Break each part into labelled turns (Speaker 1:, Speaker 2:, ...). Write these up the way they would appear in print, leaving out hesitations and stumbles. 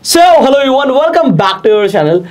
Speaker 1: So hello everyone, welcome back to your channel.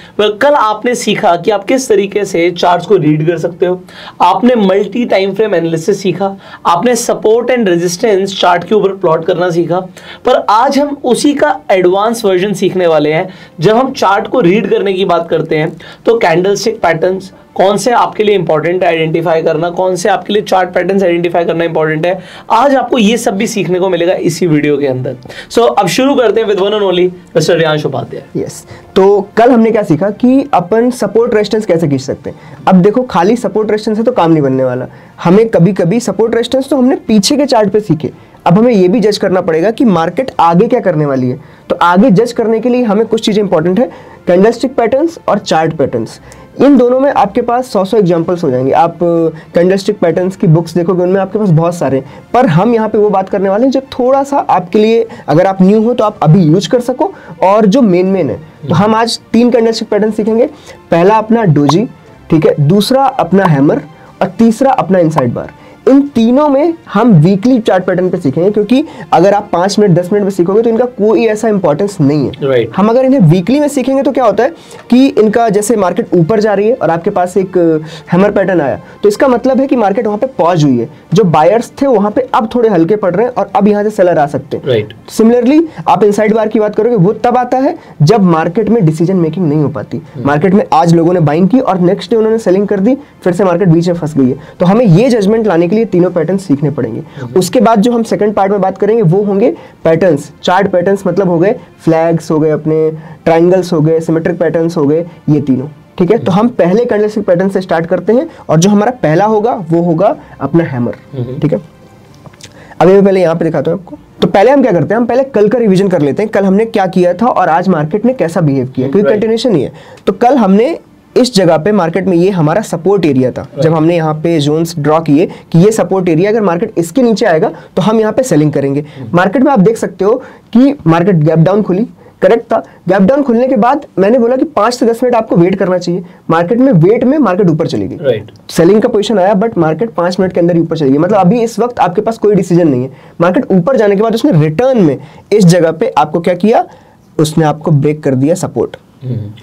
Speaker 1: कल आपने सीखा कि आप किस तरीके से चार्ट्स को रीड कर सकते हो। आपने मल्टी टाइम फ्रेम एनालिसिस सीखा, आपने सपोर्ट एंड रेजिस्टेंस चार्ट के ऊपर प्लॉट करना सीखा। पर आज हम उसी का एडवांस वर्जन सीखने वाले हैं। जब हम चार्ट को रीड करने की बात करते हैं तो कैंडलस्टिक पैटर्न्स कौन से आपके लिए इंपॉर्टेंट है आइडेंटिफाई करना, कौन से आपके लिए चार्ट पैटर्न्स आइडेंटिफाई करना इंपॉर्टेंट है। आज आपको ये सब भी सीखने को मिलेगा इसी वीडियो के अंदर। सो अब शुरू करते हैं with one and only mister Riyansh Upadhyay.
Speaker 2: Yes, तो कल हमने क्या सीखा कि अपन सपोर्ट रेजिस्टेंस कैसे खींच सकते हैं। अब देखो, खाली सपोर्ट रेजिस्टेंस से तो काम नहीं बनने वाला। हमें कभी कभी सपोर्ट रेजिस्टेंस तो हमने पीछे के चार्ट पे सीखे, अब हमें ये भी जज करना पड़ेगा कि मार्केट आगे क्या करने वाली है। तो आगे जज करने के लिए हमें कुछ चीजें इंपॉर्टेंट है, कैंडलस्टिक पैटर्न्स और चार्ट पैटर्न्स। इन दोनों में आपके पास 100 एग्जांपल्स हो जाएंगे। आप कैंडलस्टिक पैटर्न्स की बुक्स देखोगे, उनमें आपके पास बहुत सारे हैं। पर हम यहाँ पे वो बात करने वाले हैं जो थोड़ा सा आपके लिए, अगर आप न्यू हो तो आप अभी यूज कर सको, और जो मेन है। तो हम आज 3 कैंडलस्टिक पैटर्न सीखेंगे। पहला अपना डोजी, ठीक है, दूसरा अपना हैमर और तीसरा अपना इनसाइड बार। इन तीनों में हम वीकली चार्ट पैटर्न पे सीखेंगे, क्योंकि अगर आप 5 मिनट 10 मिनट में सीखोगे तो इनका कोई ऐसा इंपॉर्टेंस नहीं है।
Speaker 1: Right.
Speaker 2: हम अगर इन्हें वीकली में सीखेंगे तो क्या होता है कि इनका जैसे मार्केट ऊपर जा रही है और आपके पास एक हैमर पैटर्न आया, तो इसका मतलब है कि मार्केट वहां पे पॉज हुई है। जो बायर्स थे वहां पे अब थोड़े हल्के पड़ रहे हैं और अब यहाँ से सेलर आ सकते हैं।
Speaker 1: Right.
Speaker 2: सिमिलरली आप इनसाइड बार की बात करोगे, वो तब आता है जब मार्केट में डिसीजन मेकिंग नहीं हो पाती। मार्केट में आज लोगों ने बाइंग की और नेक्स्ट डे उन्होंने सेलिंग कर दी, फिर से मार्केट बीच में फंस गई है। तो हमें ये जजमेंट लाने के लिए तीनों पैटर्न सीखने पड़ेंगे। उसके बाद जो हम सेकंड पार्ट में बात करेंगे वो होंगे पैटर्न्स। चार्ट पैटर्न्स मतलब हो गए फ्लैग्स, हो गए अपने ट्रायंगल्स, हो गए सिमेट्रिक पैटर्न्स, हो गए ये तीनों। ठीक है, तो हम पहले कैंडलस्टिक पैटर्न से स्टार्ट करते हैं और जो हमारा पहला होगा वो होगा अपना हैमर। ठीक है, अभी मैं पहले यहाँ पे दिखाता हूँ आपको। तो पहले हम क्या करते हैं, हम पहले कल का रिवीजन कर लेते हैं। कल हमने क्या किया था और आज मार्केट ने कैसा बिहेव किया, क्योंकि कंटिन्यूएशन ही है। तो कल हमने इस जगह पे मार्केट में, ये हमारा सपोर्ट एरिया था। जब हमने यहाँ पे जोन्स ड्रॉ किए कि ये सपोर्ट एरिया, अगर मार्केट इसके नीचे आएगा तो हम यहाँ पे सेलिंग करेंगे। मार्केट में आप देख सकते हो कि मार्केट गैप डाउन खुली, करेक्ट था। गैप डाउन खुलने के बाद मैंने बोला कि 5 से 10 मिनट आपको वेट करना चाहिए। मार्केट में वेट में मार्केट ऊपर चली गई, सेलिंग का पोजीशन आया, बट मार्केट 5 मिनट के अंदर ही ऊपर चली गई। मतलब अभी इस वक्त आपके पास कोई डिसीजन नहीं है। मार्केट ऊपर जाने के बाद उसने रिटर्न में इस जगह पे आपको क्या किया, उसने आपको ब्रेक कर दिया सपोर्ट।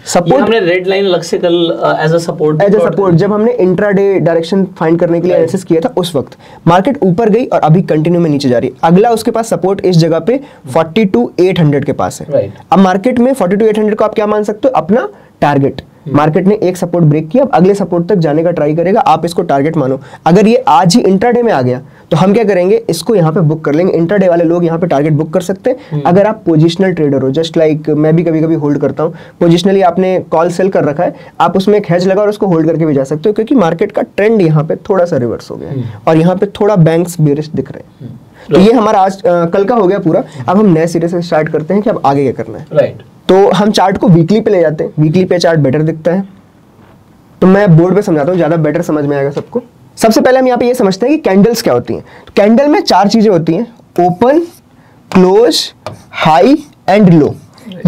Speaker 1: सपोर्ट हमने रेड लाइन अलग से कल एज अ सपोर्ट
Speaker 2: जब हमने इंट्राडे डायरेक्शन फाइंड करने के लिए एनालिसिस किया था, उस वक्त मार्केट ऊपर गई और अभी कंटिन्यू में नीचे जा रही है। अगला उसके पास सपोर्ट इस जगह पे 42,800 के पास है। अब मार्केट में 42,800 को आप क्या मान सकते हो, अपना टारगेट। मार्केट ने एक सपोर्ट ब्रेक किया, अब अगले सपोर्ट तक जाने का ट्राई करेगा, आप इसको टारगेट मानो। अगर ये आज ही इंट्राडे में आ गया तो हम क्या करेंगे, इसको यहाँ पे बुक कर लेंगे। इंट्राडे वाले लोग यहाँ पे टारगेट बुक कर सकते हैं। अगर आप पोजिशनल ट्रेडर हो, जस्ट लाइक मैं भी कभी कभी होल्ड करता हूँ, पोजिशनली आपने कॉल सेल कर रखा है, आप उसमें एक हेज लगा और उसको होल्ड करके भी जा सकते हो, क्योंकि मार्केट का ट्रेंड यहाँ पे थोड़ा सा रिवर्स हो गया है और यहाँ पे थोड़ा बैंक्स बेरिश दिख रहे हैं। तो ये हमारा आज कल का हो गया पूरा। अब हम नए सिरे से स्टार्ट करते हैं कि अब आगे क्या करना है। तो हम चार्ट को वीकली पे ले जाते हैं। वीकली पे चार्ट बेटर दिखता है, तो मैं बोर्ड पे समझाता हूँ, ज्यादा बेटर समझ में आएगा सबको। सबसे पहले हम यहाँ पे ये समझते हैं कि कैंडल्स क्या होती हैं। तो कैंडल में 4 चीजें होती हैं, open, close, high and low.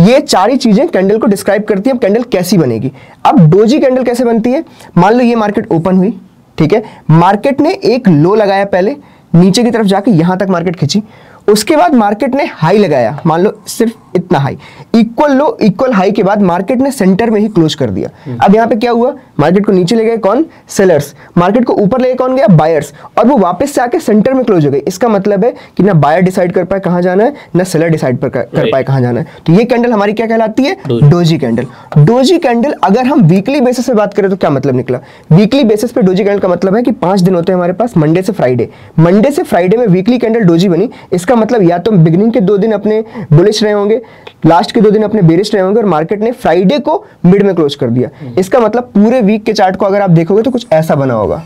Speaker 2: ये 4 ही चीजें कैंडल को डिस्क्राइब करती है। अब कैंडल कैसी बनेगी, अब डोजी कैंडल कैसे बनती है। मान लो ये मार्केट ओपन हुई, ठीक है, मार्केट ने एक लो लगाया, पहले नीचे की तरफ जाके यहां तक मार्केट खींची, उसके बाद मार्केट ने हाई लगाया, मान लो सिर्फ इतना हाई, इक्वल लो इक्वल हाई के बाद मार्केट ने सेंटर में ही क्लोज कर दिया। अब यहाँ पे क्या हुआ, मार्केट को नीचे ले गए कौन, सेलर्स, मार्केट को ऊपर ले गए कौन गया, बायर्स, और वो वापस से आके सेंटर में क्लोज हो गई। इसका मतलब है कि ना बायर डिसाइड कर पाए कहाँ जाना है, ना सेलर डिसाइड कर पाए कहाँ जाना है। तो ये कैंडल हमारी क्या कहलाती है, डोजी कैंडल। डोजी कैंडल अगर हम वीकली बेसिस पे बात करें तो क्या मतलब निकला, वीकली बेसिस पे डोजी कैंडल का मतलब है कि 5 दिन होते हैं हमारे पास, मंडे से फ्राइडे। मंडे से फ्राइडे में वीकली कैंडल डोजी बनी, इसका मतलब या तो बिगिनिंग के 2 दिन अपने बुलिश रहे होंगे, लास्ट के 2 दिन अपने बेरिश रहे होंगे, और मार्केट ने फ्राइडे को मिड में क्लोज कर दिया। इसका मतलब पूरे वीक के चार्ट को अगर आप देखोगे तो कुछ ऐसा बना होगा,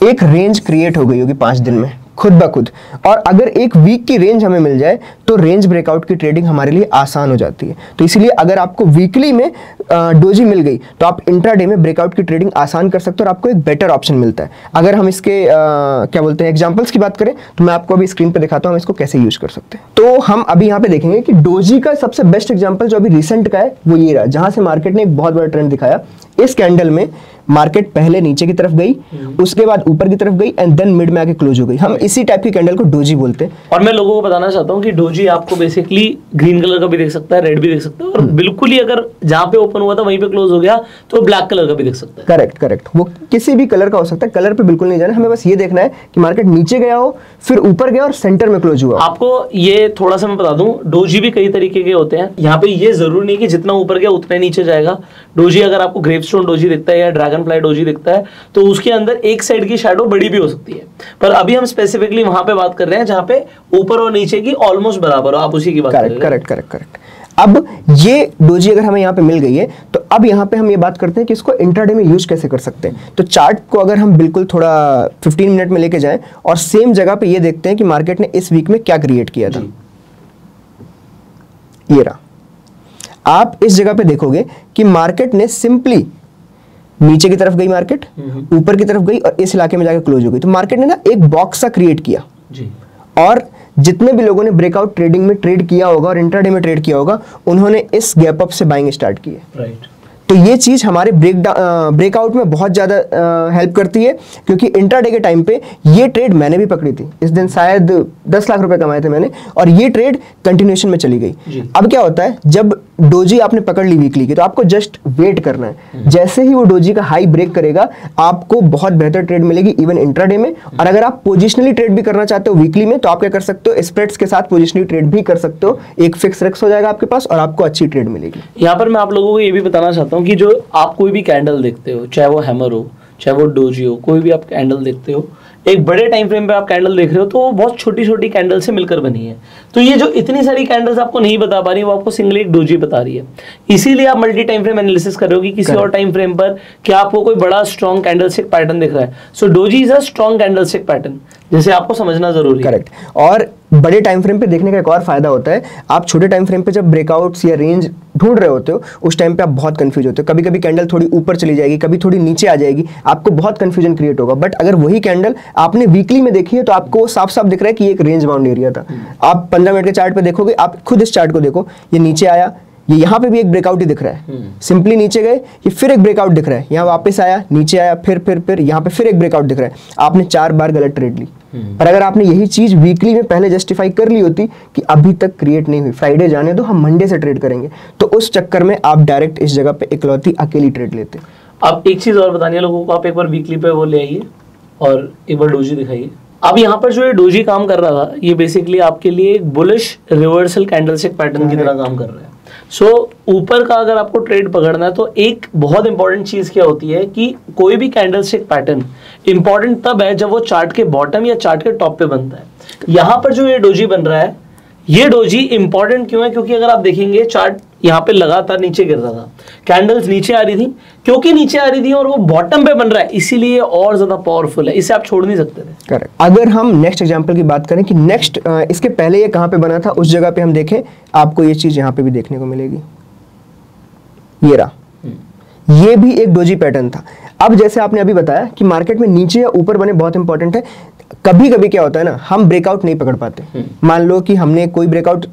Speaker 2: एक रेंज क्रिएट हो गई होगी 5 दिन में खुद ब खुद। और अगर एक वीक की रेंज हमें मिल जाए तो रेंज ब्रेकआउट की ट्रेडिंग हमारे लिए आसान हो जाती है। तो इसलिए अगर आपको वीकली में डोजी मिल गई तो आप इंट्राडे में ब्रेकआउट की ट्रेडिंग आसान कर सकते हो और आपको एक बेटर ऑप्शन मिलता है। अगर हम इसके क्या बोलते हैं एग्जांपल्स की बात करें तो मैं आपको अभी स्क्रीन पे दिखाता हूँ हम इसको कैसे यूज कर सकते हैं। तो हम अभी यहाँ पे देखेंगे कि डोजी का सबसे बेस्ट एग्जाम्पल जो अभी रिसेंट का है वो ये रहा, जहां से मार्केट ने एक बहुत बड़ा ट्रेंड दिखाया। इस कैंडल में मार्केट पहले नीचे की तरफ गई, उसके बाद ऊपर की तरफ गई एंड देन मिड में आके क्लोज हो गई। हम इसी टाइप की कैंडल को डोजी बोलते हैं।
Speaker 1: और मैं लोगों को बताना चाहता हूँ कि डोजी आपको बेसिकली ग्रीन कलर का भी देख सकता है, रेड भी देख सकता है, और बिल्कुल ही अगर जहां पे ओपन हुआ था वहीं पे क्लोज हो गया तो ब्लैक कलर का भी देख सकता है।
Speaker 2: करेक्ट करेक्ट, वो किसी भी कलर का हो सकता है, कलर पे बिल्कुल नहीं जाना, हमें बस ये देखना है कि मार्केट नीचे गया हो, फिर ऊपर गया और सेंटर में क्लोज हुआ।
Speaker 1: आपको ये थोड़ा सा मैं बता दूं, डोजी भी कई तरीके के होते हैं। यहाँ पे ये जरूरी नहीं कि जितना ऊपर गया उतना नीचे जाएगा। डोजी अगर आपको ग्रेपस्टोन डोजी दिखता है या ड्रैगन फ्लाई डोजी दिखता है तो उसके अंदर एक साइड की शैडो बड़ी भी हो सकती है, पर अभी हम स्पेसिफिकली वहां पे बात कर रहे हैं जहां पे ऊपर और नीचे की ऑलमोस्ट बराबर हो। आप उसी की बात कर रहे हैं।
Speaker 2: Correct correct correct. अब ये डोजी अगर हमें यहाँ पे मिल गई है तो अब यहाँ पे हम ये बात करते हैं कि इसको इंट्राडे में यूज कैसे कर सकते हैं। तो चार्ट को अगर हम बिल्कुल थोड़ा 15 मिनट में लेके जाएं और सेम जगह पे ये देखते हैं कि मार्केट ने इस वीक में क्या क्रिएट किया था। ये रहा, आप इस जगह पे देखोगे कि मार्केट ने सिंपली नीचे की तरफ गई, मार्केट ऊपर की तरफ गई और इस इलाके में जाकर क्लोज हो गई। तो मार्केट ने ना एक बॉक्स सा क्रिएट किया
Speaker 1: जी।
Speaker 2: और जितने भी लोगों ने ब्रेकआउट ट्रेडिंग में ट्रेड किया होगा और इंट्राडे में ट्रेड किया होगा, उन्होंने इस गैप अप से बाइंग स्टार्ट की है।
Speaker 1: राइट।
Speaker 2: तो ये चीज हमारे ब्रेकआउट में बहुत ज्यादा हेल्प करती है, क्योंकि इंट्राडे के टाइम पे ये ट्रेड मैंने भी पकड़ी थी। इस दिन शायद 10 लाख रुपए कमाए थे मैंने, और ये ट्रेड कंटिन्यूएशन में चली गई। अब क्या होता है, जब डोजी आपने पकड़ ली वीकली की, तो आपको जस्ट वेट करना है। जैसे ही वो डोजी का हाई ब्रेक करेगा, आपको बहुत बेहतर ट्रेड मिलेगी इवन इंट्राडे में। और अगर आप पोजिशनली ट्रेड भी करना चाहते हो वीकली में, तो आप क्या कर सकते हो, स्प्रेड्स के साथ पोजिशनली ट्रेड भी कर सकते हो। एक फिक्स रिस्क हो जाएगा आपके पास और आपको अच्छी ट्रेड मिलेगी।
Speaker 1: यहाँ पर मैं आप लोगों को ये भी बताना चाहता हूँ कि जो आप कोई भी कैंडल देखते हो, चाहे वो हैमर हो, चाहे वो डोजी हो, कोई भी आप कैंडल देखते हो, एक बड़े टाइम फ्रेम पे आप कैंडल देख रहे हो तो वो बहुत छोटी छोटी कैंडल से मिलकर बनी है। तो ये जो इतनी सारी कैंडल्स आपको नहीं बता पा रही, वो आपको सिंगल एक डोजी बता रही है। इसीलिए आप मल्टी टाइम फ्रेम एनालिसिस कर रहे हो कि किसी और टाइम फ्रेम पर क्या आपको कोई बड़ा स्ट्रॉन्ग कैंडलस्टिक पैटर्न दिख रहा है। So doji is a strong candlestick pattern, जिसे आपको समझना जरूरी है।
Speaker 2: करेक्ट। और बड़े टाइम फ्रेम पे देखने का एक और फायदा होता है, आप छोटे टाइम फ्रेम पे जब ब्रेकआउट्स या रेंज ढूंढ रहे होते हो, उस टाइम पे आप बहुत कंफ्यूज होते हो। कभी कभी कैंडल थोड़ी ऊपर चली जाएगी, कभी थोड़ी नीचे आ जाएगी, आपको बहुत कंफ्यूजन क्रिएट होगा। बट अगर वही कैंडल आपने वीकली में देखी है, तो आपको साफ साफ दिख रहा है कि ये एक रेंज बाउंड एरिया था। आप 15 मिनट के चार्ट पे देखोगे, आप खुद इस चार्ट को देखो, ये नीचे आया, ये यहाँ पे भी एक ब्रेकआउट ही दिख रहा है, सिंपली नीचे गए, ये फिर एक ब्रेकआउट दिख रहा है, यहाँ वापस आया, नीचे आया, फिर यहाँ पे फिर एक ब्रेकआउट दिख रहा है। आपने 4 बार गलत ट्रेड ली। पर अगर आपने यही चीज वीकली में पहले जस्टिफाई कर ली होती कि अभी तक क्रिएट नहीं हुई, फ्राइडे जाने दो, हम मंडे से ट्रेड करेंगे, तो उस चक्कर में आप डायरेक्ट इस जगह पे इकलौती अकेली ट्रेड लेते।
Speaker 1: अब एक चीज और बतानी है लोगों को, आप एक बार वीकली पे वो ले आइए और एक बार डोजी दिखाइए। अब यहाँ पर जो ये डोजी काम कर रहा था, ये बेसिकली आपके लिए एक बुलिश रिवर्सल कैंडलस्टिक पैटर्न की तरह काम कर रहा है। सो ऊपर का अगर आपको ट्रेड पकड़ना है, तो एक बहुत इंपॉर्टेंट चीज क्या होती है कि कोई भी कैंडलस्टिक पैटर्न इंपॉर्टेंट तब है जब वो चार्ट के बॉटम या चार्ट के टॉप पे बनता है। यहाँ पर जो ये डोजी बन रहा है, ये डोजी इंपॉर्टेंट क्यों है, क्योंकि अगर आप देखेंगे चार्ट यहाँ पे लगातार नीचे गिर रहा था, कैंडल्स नीचे आ रही थी, क्योंकि नीचे आ रही थी और वो बॉटम पे बन रहा है, इसीलिए और ज्यादा पावरफुल है, इसे आप छोड़ नहीं सकते थे।
Speaker 2: करेक्ट। अगर हम नेक्स्ट एग्जांपल की बात करें कि नेक्स्ट इसके पहले ये कहाँ पे बना था, उस जगह पे हम देखें, आपको ये चीज यहाँ पे भी देखने को मिलेगी। ये रहा, ये भी एक डोजी पैटर्न था। अब जैसे आपने अभी बताया कि मार्केट में नीचे या ऊपर बने बहुत इंपॉर्टेंट है। कभी कभी क्या होता है ना, हम ब्रेकआउट नहीं पकड़ पाते। मान लो कि हमने कोई ब्रेकआउट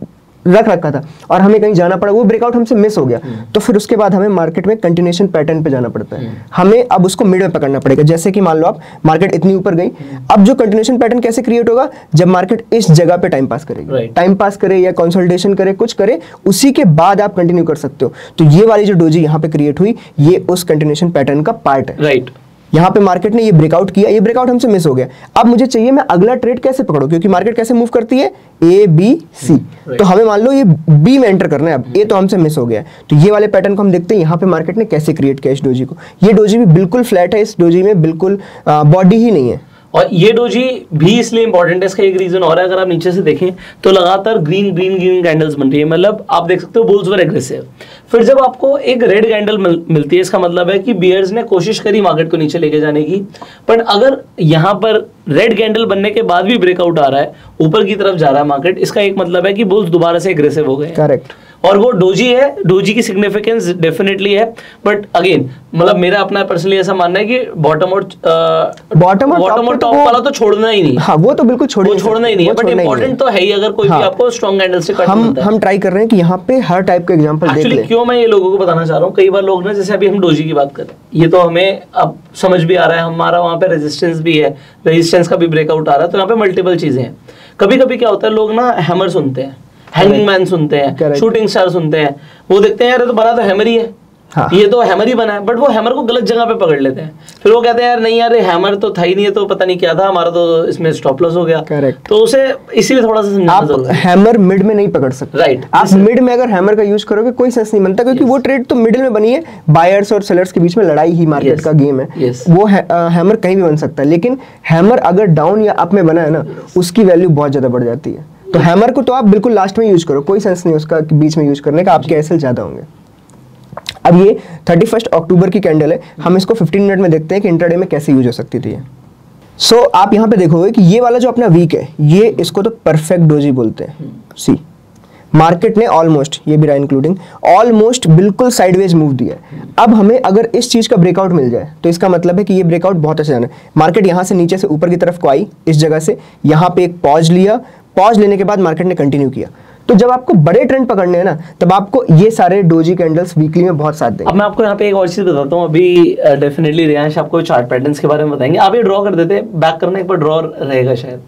Speaker 2: रख रखा था और हमें कहीं जाना पड़ा, वो ब्रेकआउट हमसे मिस हो गया, तो फिर उसके बाद हमें मार्केट में कंटिन्यूएशन पैटर्न पे जाना पड़ता है। हमें अब उसको मिड में पकड़ना पड़ेगा। जैसे कि मान लो आप मार्केट इतनी ऊपर गई, अब जो कंटिन्यूएशन पैटर्न कैसे क्रिएट होगा, जब मार्केट इस जगह पे टाइम पास करेगी, टाइम पास करे या कंसोलिडेशन करे, कुछ करे, उसी के बाद आप कंटिन्यू कर सकते हो। तो ये वाली जो डोजी यहाँ पे क्रिएट हुई, ये उस कंटिन्यूएशन पैटर्न का पार्ट है।
Speaker 1: राइट।
Speaker 2: यहाँ पे मार्केट ने ये ब्रेकआउट किया, ये ब्रेकआउट हमसे मिस हो गया। अब मुझे चाहिए मैं अगला ट्रेड कैसे पकड़ूं, क्योंकि मार्केट कैसे मूव करती है, ए बी सी। तो हमें मान लो ये बी में एंटर करना है, अब ए तो हमसे मिस हो गया है। तो ये वाले पैटर्न को हम देखते हैं यहाँ पे मार्केट ने कैसे क्रिएट किया इस डोजी को। ये डोजी भी बिल्कुल फ्लैट है, इस डोजी में बिल्कुल बॉडी ही नहीं है।
Speaker 1: और ये डोजी भी इसलिए इंपॉर्टेंट है, इसका एक रीजन और है, अगर आप नीचे से देखें तो लगातार ग्रीन ग्रीन ग्रीन कैंडल्स बन रही है, मतलब आप देख सकते हो बुल्स वर एग्रेसिव। फिर जब आपको एक रेड कैंडल मिलती है, इसका मतलब है कि बियर्स ने कोशिश करी मार्केट को नीचे लेके जाने की। बट अगर यहाँ पर रेड कैंडल बनने के बाद भी ब्रेकआउट आ रहा है, ऊपर की तरफ जा रहा है मार्केट, इसका एक मतलब है कि बुल्स दोबारा से एग्रेसिव हो गए।
Speaker 2: करेक्ट।
Speaker 1: और वो डोजी है, डोजी की सिग्निफिकेंस डेफिनेटली है, बट अगेन मतलब मेरा अपना पर्सनली ऐसा मानना है कि बॉटम और टॉप वाला तो छोड़ना ही नहीं।
Speaker 2: हाँ, वो तो बिल्कुल
Speaker 1: छोड़ना ही नहीं है, बट इंपॉर्टेंट तो है ही अगर कोई भी आपको स्ट्रॉन्ग कैंडलस्टिक पैटर्न मिलता है।
Speaker 2: हम ट्राई कर रहे हैं कि यहाँ पे हर टाइप का एग्जांपल देख लें।
Speaker 1: क्यों मैं ये लोगों को बताना चाह रहा हूँ, कई बार लोग ना, जैसे अभी हम डोजी की बात कर रहे हैं, ये तो हमें अब समझ भी आ रहा है, हमारा वहाँ पे रेजिस्टेंस भी है, रेजिस्टेंस का भी ब्रेकआउट आ रहा है, तो यहाँ पे मल्टीपल चीजें हैं। कभी कभी क्या होता है, लोग ना हैमर सुनते हैं, हैंगिंग मैन सुनते हैं, शूटिंग स्टार सुनते हैं, वो देखते हैं यार तो बना तो हैमर ही है, हाँ। ये तो हैमर ही बना है, बट वो हैमर को गलत जगह पे पकड़ लेते हैं। फिर वो कहते हैं यार नहीं यार हैमर तो था ही नहीं, तो पता नहीं क्या था, हमारा तो इसमें स्टॉप लॉस हो गया।
Speaker 2: करेक्ट।
Speaker 1: तो उसे इसीलिए थोड़ा सा समझाना जरूरी है।
Speaker 2: हैमर मिड में नहीं पकड़ सकते,
Speaker 1: राइट।
Speaker 2: आप मिड में अगर हैमर का यूज करोगे कोई सेंस नहीं बनता, क्योंकि वो ट्रेड तो मिडिल में बनी है, बायर्स और सेलर्स के बीच में लड़ाई ही मार्केट का गेम है। वो हैमर कहीं भी बन सकता है, लेकिन हैमर अगर डाउन या अप में बना है ना, उसकी वैल्यू बहुत ज्यादा बढ़ जाती है। तो हैमर को तो आप बिल्कुल लास्ट में यूज करो, कोई सेंस नहीं उसका बीच में यूज करने का, आपके एसएल ज्यादा होंगे। अब ये 31 अक्टूबर की कैंडल है, हम इसको 15 मिनट में देखते हैं कि इंट्राडे में कैसे यूज हो सकती थी। सो आप यहाँ पे देखोगे कि ये वाला जो अपना वीक है, ये इसको तो परफेक्ट डोजी बोलते हैं। सी मार्केट ने ऑलमोस्ट, ये भी रहा इंक्लूडिंग, ऑलमोस्ट बिल्कुल साइडवेज मूव दिया है। अब हमें अगर इस चीज का ब्रेकआउट मिल जाए तो इसका मतलब है कि ये ब्रेकआउट बहुत अच्छा जाना है। मार्केट यहाँ से नीचे से ऊपर की तरफ को आई, इस जगह से यहाँ पे एक पॉज लिया, पॉज लेने के बाद मार्केट ने कंटिन्यू किया। तो जब आपको बड़े ट्रेंड पकड़ने हैं ना, तब आपको ये सारे डोजी कैंडल्स वीकली में बहुत साथ देंगे।
Speaker 1: अब मैं आपको यहाँ पे एक और चीज बताता हूँ, अभी डेफिनेटली रियांश आपको चार्ट पैटर्न्स के बारे में बताएंगे। आप ये ड्रॉ कर देते, बैक करना एक बार ड्रॉ रहेगा शायद।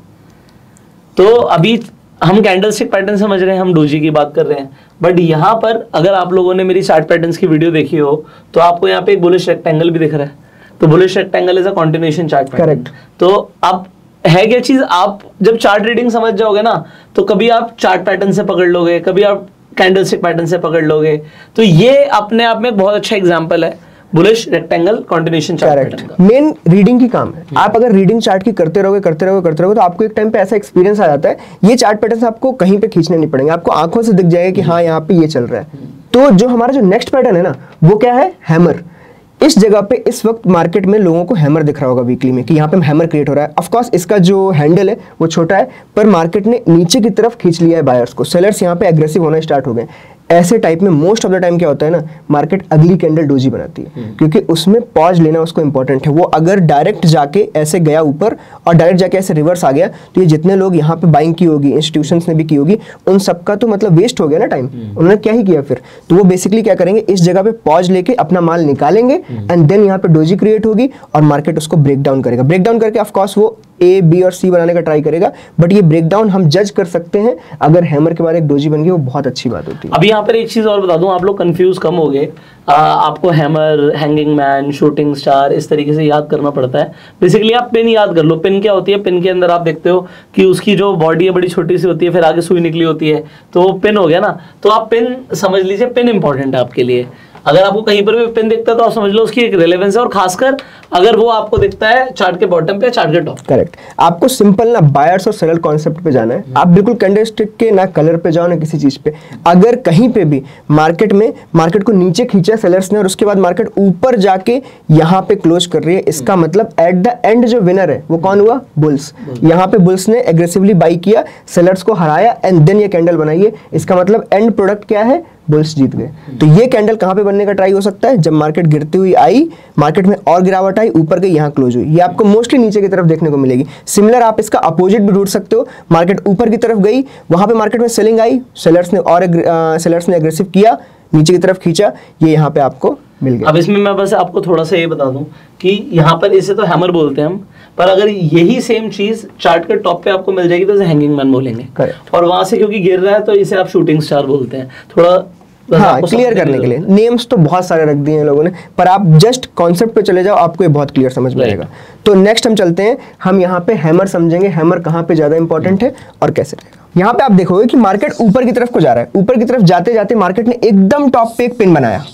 Speaker 1: तो अभी हम कैंडलस्टिक पैटर्न समझ रहे हैं, हम डोजी की बात कर रहे हैं, बट यहाँ पर अगर आप लोगों ने मेरी चार्ट पैटर्न्स की वीडियो देखी हो तो आपको यहाँ पे एक बुलिश रेक्टेंगल भी दिख रहा है। तो bullish rectangle is a continuation chart pattern.
Speaker 2: Correct.
Speaker 1: तो अब है क्या चीज, आप जब चार्ट रीडिंग समझ जाओगे ना, तो कभी आप चार्ट पैटर्न से पकड़ लोगे, कभी आप कैंडलस्टिक पैटर्न से पकड़ लोगे। तो ये अपने आप में एक बहुत अच्छा एग्जांपल है bullish rectangle continuation chart pattern का।
Speaker 2: मेन रीडिंग की काम है। आप अगर रीडिंग चार्ट की करते रहोगे तो आपको एक टाइम पे ऐसा एक्सपीरियंस आ जाता है, ये चार्ट पैटर्न आपको कहीं पे खींचने नहीं पड़ेंगे, आपको आंखों से दिख जाएगा कि हाँ यहाँ पे ये चल रहा है। तो जो हमारा जो नेक्स्ट पैटर्न है ना, वो क्या है, हैमर। इस जगह पे इस वक्त मार्केट में लोगों को हैमर दिख रहा होगा वीकली में कि यहाँ पे हैमर क्रिएट हो रहा है। ऑफ कोर्स इसका जो हैंडल है वो छोटा है, पर मार्केट ने नीचे की तरफ खींच लिया है बायर्स को, सेलर्स यहाँ पे एग्रेसिव होना स्टार्ट हो गए। ऐसे टाइप में मोस्ट ऑफ द टाइम क्या होता है ना, मार्केट अगली कैंडल डोजी बनाती है, क्योंकि उसमें पॉज लेना उसको इंपॉर्टेंट है। वो अगर डायरेक्ट जाके ऐसे गया ऊपर और डायरेक्ट जाके ऐसे रिवर्स आ गया, तो ये जितने लोग यहाँ पे बाइंग की होगी, इंस्टीट्यूशंस ने भी की होगी, उन सबका तो मतलब वेस्ट हो गया ना टाइम। उन्होंने क्या ही किया फिर, तो वो बेसिकली क्या करेंगे, इस जगह पे पॉज लेके अपना माल निकालेंगे एंड देन यहाँ पे डोजी क्रिएट होगी और मार्केट उसको ब्रेक डाउन करेगा। ब्रेक डाउन करके ऑफकोर्स वो ए, बी और सी बनाने का ट्राई करेगा, बट ये ब्रेकडाउन हम जज कर सकते हैं अगर हैमर के बाद एक डोजी बन गई, वो बहुत अच्छी बात होती है।
Speaker 1: अभी यहाँ पर एक चीज और बता दूं, आप लोग कंफ्यूज कम हो गए। आपको hammer, hanging man, shooting star इस तरीके से याद करना पड़ता है। बेसिकली आप पिन याद कर लो। पिन क्या होती है, पिन के अंदर आप देखते हो कि उसकी जो बॉडी है बड़ी छोटी सी होती है, फिर आगे सुई निकली होती है, तो वो पिन हो गया ना। तो आप पिन समझ लीजिए, पिन इंपॉर्टेंट है आपके लिए। अगर आपको कहीं पर भी पिन दिखता है तो आप समझ लो उसकी एक रिलेवेंस है, और खासकर अगर वो आपको दिखता है चार्ट के बॉटम पे, चार्ट के टॉप।
Speaker 2: करेक्ट। आपको सिंपल ना बायर्स और सेलर कॉन्सेप्ट पे जाना है। आप बिल्कुल कैंडलस्टिक के ना कलर पे जाओ ना किसी चीज पे। अगर कहीं पे भी मार्केट में मार्केट को नीचे खींचा सेलर्स ने और उसके बाद मार्केट ऊपर जाके यहाँ पे क्लोज कर रही है, इसका मतलब एट द एंड जो विनर है वो कौन हुआ, बुल्स। यहाँ पे बुल्स ने एग्रेसिवली बाई किया, सेलर्स को हराया एंड देन ये कैंडल बनाई है। इसका मतलब एंड प्रोडक्ट क्या है, बुल्स जीत गए। तो ये कैंडल कहां पे बनने का ट्राई हो सकता है, जब मार्केट गिरती हुई आई, मार्केट में और गिरावट आई, ऊपर गई, यहाँ क्लोज हुई। ये आपको मोस्टली नीचे की तरफ देखने को मिलेगी। सिमिलर आप इसका अपोजिट भी ढूंढ सकते हो, मार्केट ऊपर की तरफ गई, वहां पे मार्केट में सेलिंग आई, सेलर्स ने एग्रेसिव किया, नीचे की तरफ खींचा, ये यहाँ पे आपको मिल गया।
Speaker 1: अब इसमें मैं बस आपको थोड़ा सा ये बता दूं कि यहाँ पर इसे तो हैमर बोलते हैं हम, पर अगर यही सेम चीज चार्ट के टॉप पे आपको मिल जाएगी तो इसे हैंगिंग मैन बोलेंगे।
Speaker 2: करेक्ट।
Speaker 1: और वहां से क्योंकि गिर रहा है तो इसे आप शूटिंग स्टार बोलते हैं। थोड़ा
Speaker 2: हाँ, क्लियर करने के लिए नेम्स तो बहुत सारे रख दिए हैं लोगों ने, पर आप जस्ट कॉन्सेप्ट पे चले जाओ, आपको ये बहुत क्लियर समझ में आएगा। तो नेक्स्ट हम चलते हैं, हम यहाँ पे हैमर समझेंगे, हैमर कहाँ पे ज्यादा इंपॉर्टेंट है और कैसे रहेगा। यहाँ पे आप देखोगे कि मार्केट ऊपर की तरफ को जा रहा है, ऊपर की तरफ जाते जाते मार्केट ने एकदम टॉप पे एक पिन बनाया।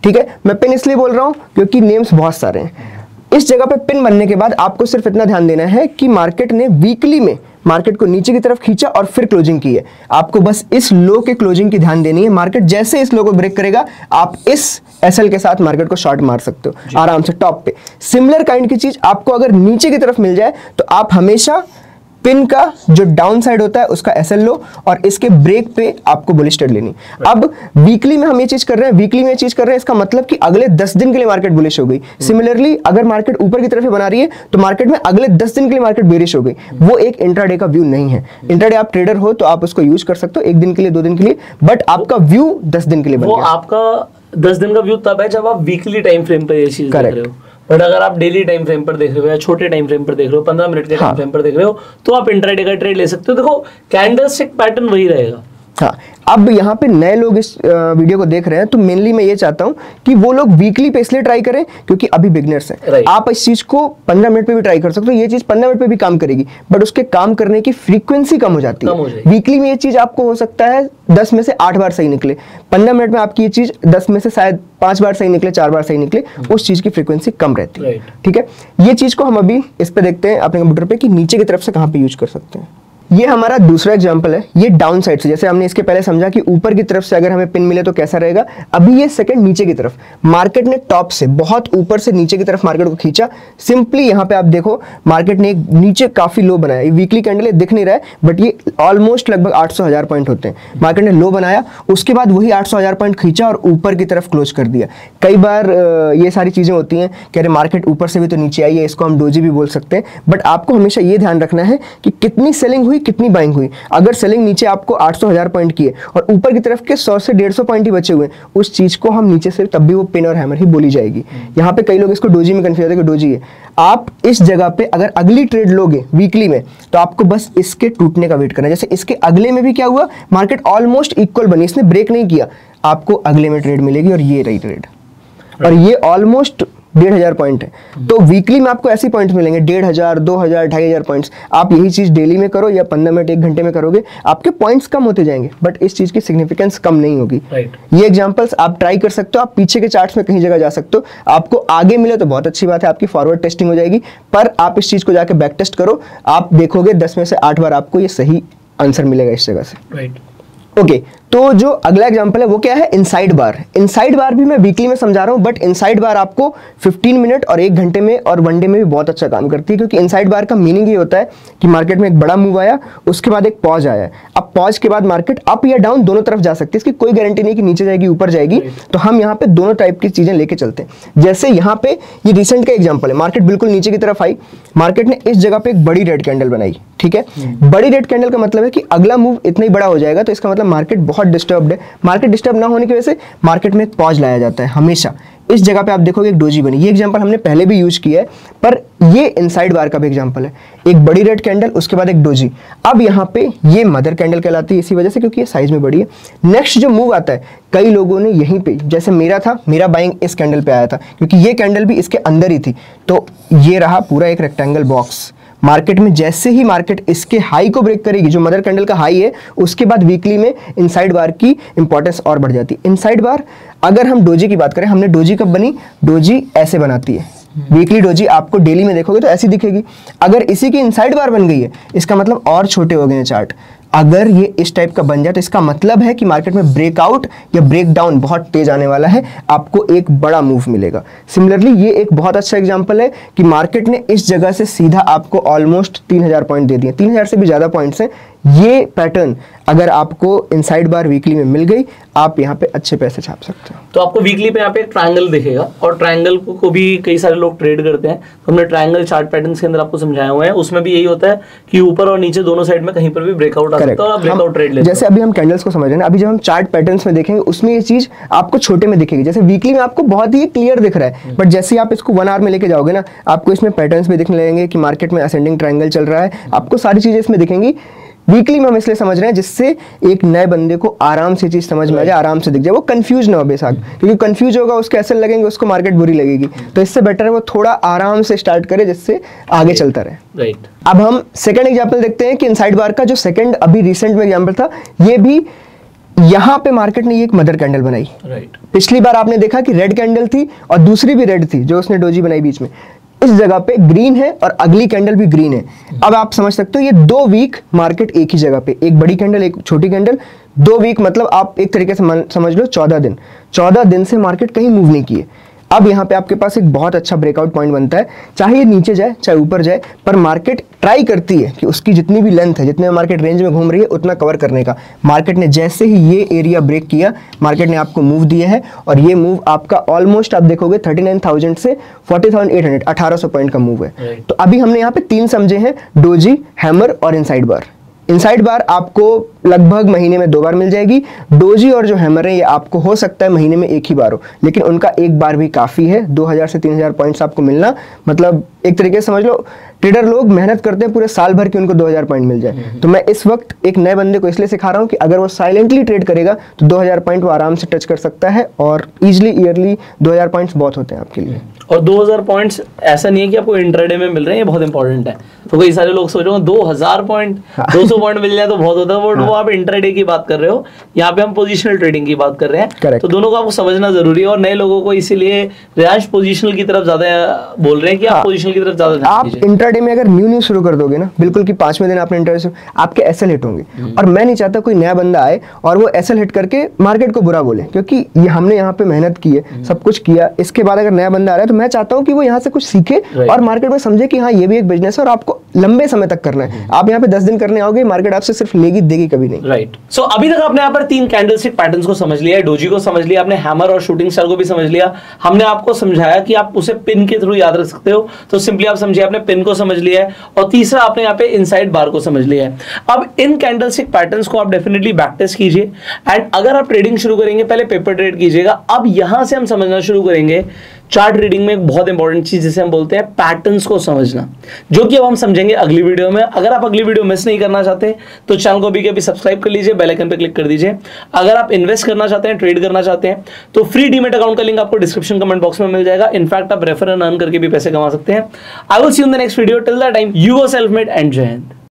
Speaker 2: ठीक है, मैं पिन इसलिए बोल रहा हूँ क्योंकि नेम्स बहुत सारे हैं। इस जगह पे पिन बनने के बाद आपको सिर्फ इतना ध्यान देना है कि मार्केट ने वीकली में मार्केट को नीचे की तरफ खींचा और फिर क्लोजिंग की है। आपको बस इस लो के क्लोजिंग की ध्यान देनी है। मार्केट जैसे इस लो को ब्रेक करेगा, आप इस एसएल के साथ मार्केट को शॉर्ट मार सकते हो आराम से टॉप पे। सिमिलर काइंड की चीज आपको अगर नीचे की तरफ मिल जाए तो आप हमेशा पिन का जो डाउन साइड होता है उसका एसएल लो और इसके ब्रेक पे आपको बुलिश ट्रेड लेनी। अब वीकली में हम ये चीज कर रहे हैं, वीकली में ये चीज कर रहे हैं, इसका मतलब कि अगले 10 दिन के लिए मार्केट बुलिश हो गई। सिमिलरली अगर मार्केट ऊपर की तरफ बना रही है तो मार्केट में अगले 10 दिन के लिए मार्केट बेरिश हो गई। वो एक इंट्राडे का व्यू नहीं है। इंट्राडे आप ट्रेडर हो तो आप उसको यूज कर सकते हो 1 दिन के लिए, 2 दिन के लिए, बट आपका व्यू 10 दिन के लिए बन गया।
Speaker 1: आपका 10 दिन का व्यू तब है जब आप वीकली टाइम फ्रेम पर ये चीज देख रहे हो। बट अगर आप डेली टाइम फ्रेम पर देख रहे हो या छोटे टाइम फ्रेम पर देख रहे हो, 15 मिनट के टाइम फ्रेम पर देख रहे हो, तो आप इंट्राडे का ट्रेड ले सकते हो। देखो कैंडलस्टिक पैटर्न वही रहेगा।
Speaker 2: हाँ, अब यहाँ पे नए लोग इस वीडियो को देख रहे हैं तो मेनली मैं ये चाहता हूँ कि वो लोग वीकली पे इसलिए ट्राई करें क्योंकि अभी बिगनर्स हैं। आप इस चीज को 15 मिनट पे भी ट्राई कर सकते हो, ये चीज 15 मिनट पे भी काम करेगी, बट उसके काम करने की फ्रीक्वेंसी कम हो जाती है। वीकली में ये चीज आपको हो सकता है 10 में से 8 बार सही निकले, 15 मिनट में आपकी ये चीज 10 में से शायद 5 बार सही निकले, 4 बार सही निकले, उस चीज की फ्रीक्वेंसी कम रहती है। ठीक है, ये चीज को हम अभी इस पे देखते हैं अपने कंप्यूटर पे कि नीचे की तरफ से कहाँ पे यूज कर सकते हैं। ये हमारा दूसरा एग्जांपल है, ये डाउन साइड से, जैसे हमने इसके पहले समझा कि ऊपर की तरफ से अगर हमें पिन मिले तो कैसा रहेगा। अभी ये सेकंड नीचे की तरफ, मार्केट ने टॉप से बहुत ऊपर से नीचे की तरफ मार्केट को खींचा। सिंपली यहाँ पे आप देखो मार्केट ने एक नीचे काफी लो बनाया। ये वीकली कैंडल है, दिख नहीं रहा है, बट ये ऑलमोस्ट लगभग 800,000 पॉइंट होते हैं। मार्केट ने लो बनाया, उसके बाद वही 800,000 पॉइंट खींचा और ऊपर की तरफ क्लोज कर दिया। कई बार ये सारी चीजें होती हैं कि अरे मार्केट ऊपर से भी तो नीचे आई है, इसको हम डोजी भी बोल सकते हैं, बट आपको हमेशा ये ध्यान रखना है कि कितनी सेलिंग हुई, कितनी बाइंग हुई। अगर सेलिंग नीचे आपको 800,000 पॉइंट की है और ऊपर की तरफ के 100 से 150 पॉइंट ही बचे हुए, उस चीज को हम नीचे से तब भी वो पिन और हैमर ही बोली जाएगी। यहाँ पे कई लोग इसको डोजी में कंफ्यूज होते हैं कि डोजी है। आप इस जगह पे अगर अगली ट्रेड लोगे वीकली में तो आपको बस इसके टूटने का वेट करना है। जैसे इसके अगले में भी क्या हुआ, मार्केट ऑलमोस्ट इक्वल बनी, इसने ब्रेक नहीं किया, आपको अगले में ट्रेड मिलेगी और ये रही ट्रेड, और ये ऑलमोस्ट 1,500 पॉइंट है। तो वीकली में आपको ऐसे पॉइंट्स मिलेंगे 1,500, 2,000, 2,500 पॉइंट्स। आप यही चीज डेली में करो या 15 मिनट 1 घंटे में करोगे, आपके पॉइंट्स कम होते जाएंगे, बट इस चीज की सिग्निफिकेंस कम नहीं होगी। ये एग्जांपल्स आप ट्राई कर सकते हो, आप पीछे के चार्ट्स में कहीं जगह जा सकते हो। आपको आगे मिले तो बहुत अच्छी बात है, आपकी फॉरवर्ड टेस्टिंग हो जाएगी, पर आप इस चीज को जाके बैक टेस्ट करो, आप देखोगे 10 में से 8 बार आपको ये सही आंसर मिलेगा इस जगह से। ओके, तो जो अगला एग्जांपल है वो क्या है, इनसाइड बार। इनसाइड बार भी मैं वीकली में समझा रहा हूं, बट इनसाइड बार आपको 15 मिनट और 1 घंटे में और 1 डे में भी बहुत अच्छा काम करती है, क्योंकि इनसाइड बार का मीनिंग ये होता है कि मार्केट में एक बड़ा मूव आया, उसके बाद एक पॉज आया। अब पॉज के बाद मार्केट अप या डाउन दोनों तरफ जा सकती है, इसकी कोई गारंटी नहीं कि नीचे जाएगी ऊपर जाएगी। तो हम यहाँ पे दोनों टाइप की चीजें लेके चलते हैं। जैसे यहाँ पे ये रिसेंट का एग्जाम्पल है, मार्केट बिल्कुल नीचे की तरफ आई, मार्केट ने इस जगह पे एक बड़ी रेड कैंडल बनाई। ठीक है, बड़ी रेड कैंडल का मतलब है कि अगला मूव इतना ही बड़ा हो जाएगा, तो इसका मतलब मार्केट बहुत डिस्टर्ब्ड है। मार्केट डिस्टर्ब ना होने की वजह से मार्केट में एक पॉज लाया जाता है हमेशा। इस जगह पे आप देखोगे एक डोजी बनी, ये एग्जांपल हमने पहले भी यूज किया है, पर ये इनसाइड बार का भी एग्जांपल है। एक बड़ी रेड कैंडल, उसके बाद एक डोजी। अब यहाँ पे ये मदर कैंडल कहलाती है इसी वजह से, क्योंकि ये साइज में बड़ी है। नेक्स्ट जो मूव आता है, कई लोगों ने यहीं पे, जैसे मेरा था, मेरा बाइंग इस कैंडल पे आया था, क्योंकि ये कैंडल भी इसके अंदर ही थी, तो ये रहा पूरा एक रेक्टेंगल बॉक्स। मार्केट में जैसे ही मार्केट इसके हाई को ब्रेक करेगी, जो मदर कैंडल का हाई है, उसके बाद वीकली में इनसाइड बार की इंपॉर्टेंस और बढ़ जाती है। इनसाइड बार, अगर हम डोजी की बात करें, हमने डोजी कब बनी, डोजी ऐसे बनाती है। वीकली डोजी आपको डेली में देखोगे तो ऐसी दिखेगी। अगर इसी की इनसाइड बार बन गई है, इसका मतलब और छोटे हो गए हैं चार्ट। अगर ये इस टाइप का बन जाए तो इसका मतलब है कि मार्केट में ब्रेकआउट या ब्रेकडाउन बहुत तेज आने वाला है, आपको एक बड़ा मूव मिलेगा। सिमिलरली ये एक बहुत अच्छा एग्जांपल है कि मार्केट ने इस जगह से सीधा आपको ऑलमोस्ट 3,000 पॉइंट दे दिए, 3,000 से भी ज्यादा पॉइंट्स हैं। ये पैटर्न अगर आपको इनसाइड बार वीकली में मिल गई, आप यहाँ पे अच्छे पैसे छाप सकते हो।
Speaker 1: तो आपको वीकली पे यहाँ पे एक ट्रायंगल दिखेगा, और ट्रायंगल को भी कई सारे लोग ट्रेड करते हैं। तो हमने ट्रायंगल चार्ट पैटर्न्स के अंदर आपको समझाया हुआ है, उसमें भी यही होता है कि ऊपर और नीचे दोनों साइड में कहीं पर भी ब्रेकआउट आ सकता है और ब्रेकआउट ट्रेड लेते हैं।
Speaker 2: जैसे अभी हम कैंडल्स को समझ रहे हैं, अभी जब हम चार्ट पैटर्न्स में देखेंगे उसमें ये चीज आपको छोटे में दिखेगी। जैसे वीकली में आपको बहुत ही क्लियर दिख रहा है, बट जैसे आप इसको 1 आवर में लेके जाओगे ना, आपको इसमें पैटर्न्स भी दिखने लगेंगे कि मार्केट में असेंडिंग ट्रायंगल चल रहा है, आपको सारी चीजें इसमें दिखेंगी। वीकली में हम इसलिए समझ रहे हैं जिससे एक नए बंदे को आराम से चीज समझ में आ जाए, आराम से दिख जाए, वो कंफ्यूज ना हो बेसाक, क्योंकि कंफ्यूज होगा उसके ऐसे लगेंगे, उसको मार्केट बुरी लगेगी। तो इससे बेटर है वो थोड़ा आराम से स्टार्ट करे, जिससे आगे चलता रहे।
Speaker 1: राइट,
Speaker 2: अब हम सेकंड एग्जांपल देखते हैं कि इनसाइड बार का जो सेकंड अभी रिसेंट में एग्जांपल था, ये भी यहाँ पे मार्केट ने एक मदर कैंडल बनाई।
Speaker 1: राइट,
Speaker 2: पिछली बार आपने देखा कि रेड कैंडल थी और दूसरी भी रेड थी जो उसने डोजी बनाई बीच में। इस जगह पे ग्रीन है और अगली कैंडल भी ग्रीन है। अब आप समझ सकते हो ये 2 वीक मार्केट एक ही जगह पे, एक बड़ी कैंडल एक छोटी कैंडल, 2 वीक मतलब आप एक तरीके से समझ लो 14 दिन। 14 दिन से मार्केट कहीं मूव नहीं किए। अब यहाँ पे आपके पास एक बहुत अच्छा ब्रेकआउट पॉइंट बनता है, चाहे ये नीचे जाए चाहे ऊपर जाए, पर मार्केट ट्राई करती है कि उसकी जितनी भी लेंथ है, जितने मार्केट रेंज में घूम रही है उतना कवर करने का। मार्केट ने जैसे ही ये एरिया ब्रेक किया, मार्केट ने आपको मूव दिया है, और ये मूव आपका ऑलमोस्ट आप देखोगे 39,000 से 40,800, 1800 पॉइंट का मूव है। तो अभी हमने यहाँ पे 3 समझे हैं, डोजी, हैमर और इनसाइड बार। इनसाइड बार आपको लगभग महीने में 2 बार मिल जाएगी। डोजी और जो हैमर है ये आपको हो सकता है महीने में 1 ही बार हो, लेकिन उनका 1 बार भी काफ़ी है। 2000 से 3000 पॉइंट्स आपको मिलना, मतलब एक तरीके से समझ लो ट्रेडर लोग मेहनत करते हैं पूरे साल भर की उनको 2000 पॉइंट मिल जाए। तो मैं इस वक्त एक नए बंदे को इसलिए सिखा रहा हूँ कि अगर वो साइलेंटली ट्रेड करेगा तो 2000 पॉइंट वो आराम से टच कर सकता है, और ईजिली ईयरली 2000 पॉइंट्स बहुत होते हैं आपके लिए।
Speaker 1: और 2000 पॉइंट्स ऐसा नहीं है कि आपको इंट्राडे में मिल रहे हैं, ये बहुत इंपॉर्टेंट है। तो कई सारे लोग सोच रहे हो 2000 पॉइंट 200 पॉइंट मिल जाए तो बहुत होता है, वो आप इंट्राडे की बात कर रहे हो, यहाँ पे हम पोजिशनल ट्रेडिंग की बात कर रहे हैं।
Speaker 2: Correct.
Speaker 1: तो दोनों को आपको समझना जरूरी है, और नए लोगों को इसीलिए रियांश पोजिशनल की तरफ ज्यादा बोल रहे हैं कि आप पोजिशनल की तरफ ज्यादा
Speaker 2: आप इंट्राडे में अगर न्यू शुरू कर दोगे ना, बिल्कुल कि 5वें दिन आपने इंट्राडे आपके एसएल हिट होंगे, और मैं नहीं चाहता कोई नया बंदा आए और वो एसएल हिट करके मार्केट को बुरा बोले, क्योंकि ये हमने यहाँ पे मेहनत की है, सब कुछ किया, इसके बाद अगर नया बंदा आ रहा है तो मैं चाहता हूँ कि वो यहाँ से कुछ सीखे और मार्केट में समझे कि हाँ ये भी एक बिजनेस है और आपको लंबे समय तक करना है। आप यहाँ पे 10 दिन करने आओगे, मार्केट आपसे सिर्फ लेगी देगी कभी नहीं।
Speaker 1: राइट। सो अभी तक आपने यहाँ पर 3 कैंडलस्टिक पैटर्न्स को समझ लिया है, डोजी को समझ लिया, आपने हैमर और शूटिंग स्टार को भी समझ लिया। हमने आपको समझाया कि आप उसे पिन के थ्रू याद रख सकते हो, तो सिंपली आप समझिए आपने पिन को समझ लिया है, और तीसरा आपने यहाँ पे इनसाइड बार को समझ लिया है। अब इन कैंडलस्टिक पैटर्न्स को आप डेफिनेटली बैक टेस्ट कीजिए, एंड अगर आप ट्रेडिंग शुरू करेंगे पहले पेपर ट्रेड कीजिएगा। अब यहां से हम समझना शुरू करेंगे चार्ट रीडिंग में एक बहुत इंपॉर्टेंट चीज जिसे हम बोलते हैं पैटर्न्स को समझना, जो कि अब हम समझेंगे अगली वीडियो में। अगर आप अगली वीडियो मिस नहीं करना चाहते तो चैनल को भी सब्सक्राइब कर लीजिए, बेल आइकन पे क्लिक कर दीजिए। अगर आप इन्वेस्ट करना चाहते हैं, ट्रेड करना चाहते हैं, तो फ्री डीमैट अकाउंट का लिंक आपको डिस्क्रिप्शन कमेंट बॉक्स में मिल जाएगा। इनफैक्ट आप रेफर एंड अर्न करके भी पैसे कमा सकते हैं। I will see you in the next video. Till that time, you go self made and जय हिंद।